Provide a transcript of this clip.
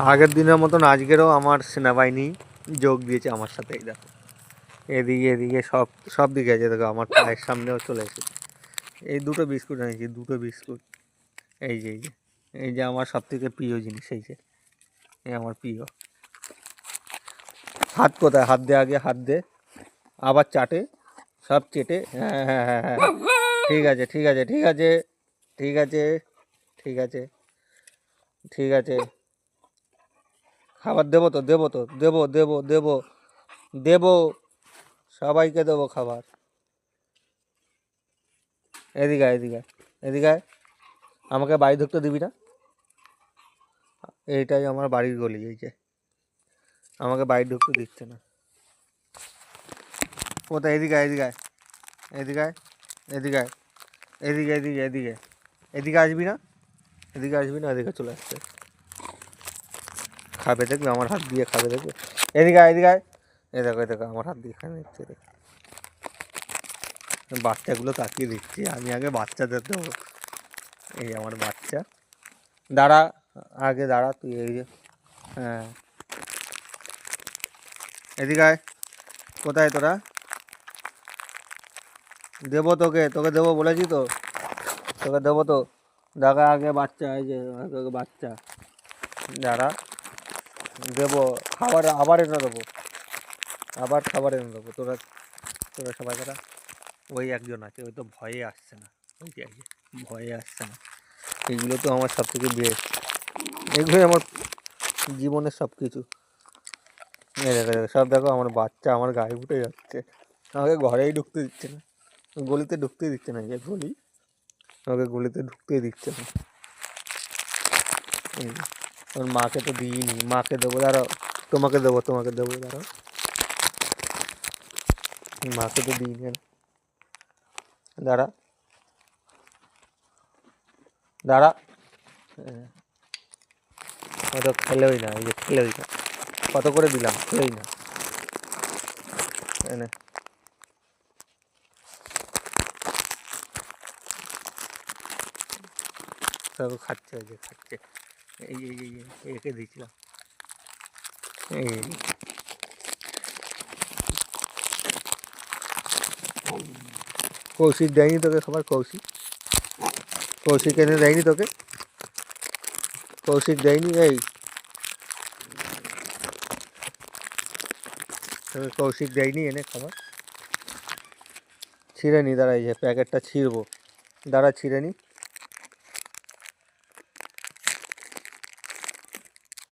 আগের দিনের মতন আজকেরও আমার সেনাবাহিনী যোগ দিয়েছে আমার সাথে। এই দেখো এদিকে এদিকে সব দিকে আছে, দেখো আমার পায়ের সামনেও চলে এসেছে। এই দুটো বিস্কুট এনেছি, দুটো বিস্কুট। এই যে আমার সব থেকে প্রিয় জিনিস, এই আমার প্রিয়। হাত কোথায়? হাত দে আগে, হাত দে। আবার চাটে, সব চেটে। হ্যাঁ হ্যাঁ হ্যাঁ হ্যাঁ, ঠিক আছে ঠিক আছে ঠিক আছে ঠিক আছে ঠিক আছে ঠিক আছে। খাবার দেবো তো, দেবো তো, দেবো দেবো দেবো দেবো, সবাইকে দেবো খাবার। এদিকে এদিকে এদিকে, আমাকে বাড়ি ঢুকতে দিবি না? এইটাই আমার বাড়ির গলি, এই যে আমাকে বাড়ি ঢুকতে দিচ্ছে না। কোথায়? এদিকে এদিকে এদিকে এদিকে এদিকে এদিকে এদিকে এদিকে আসবি না? এদিকে আসবি না? এদিকে চলে আসছে। খাবে দেখবে, আমার হাত দিয়ে খাবে দেখবে। এদিকে এদিকে, এ দেখো আমার হাত দিয়ে খাবে নিচ্ছে। বাচ্চাগুলো তাকিয়ে দিচ্ছি, আমি আগে বাচ্চাদের দেবো। এই আমার বাচ্চা। দাঁড়া, আগে দাঁড়া তুই। এই যে, হ্যাঁ, এদিকে আয়। কোথায় তোরা? দেবো তোকে, তোকে দেবো বলেছি তো, তোকে দেবো তো। দেখা আগে বাচ্চা, এই যে তোকে বাচ্চা। দাঁড়া, দেবো খাবার, আবার এনে দেবো, আবার খাবার এনে দেবো। তোরা তোরা সবাই তারা। ওই একজন আছে, ওই তো ভয়ে আসছে না। ওই যে ভয়ে আসছে না। এগুলো তো আমার সব থেকে বেস্ট, এগুলোই আমার জীবনের সব কিছু। এই দেখো সব, দেখো আমার বাচ্চা আমার গায়ে উঠে যাচ্ছে। আমাকে ঘরেই ঢুকতে দিচ্ছে না, গলিতে ঢুকতেই দিচ্ছে না। যে গলি, আমাকে গলিতে ঢুকতেই দিচ্ছে না। এই ওর মাকে তো দিইনি, মাকে দেবো, দাঁড়াও। তোমাকে দেবো, তোমাকে দেবো, দাঁড়াও। মাকে তো দিইনি, দাঁড়া দাঁড়া। হয়তো খেলেই না, এই যে খেলেই না। কত করে দিলাম, খেলেই না। এনে সব খাচ্ছে, এই যে খাচ্ছে। এই এই এই এই, একে দিয়েছিলাম। এই কৌশিক দেয়নি তোকে খাবার? কৌশিক, কৌশিক এনে দেয়নি তোকে? কৌশিক দেয়নি? এই তোকে কৌশিক দেয়নি এনে খাবার? ছিঁড়ে নি, দাঁড়া, এই যে প্যাকেটটা ছিঁড়বো, দাঁড়া ছিঁড়ে নি।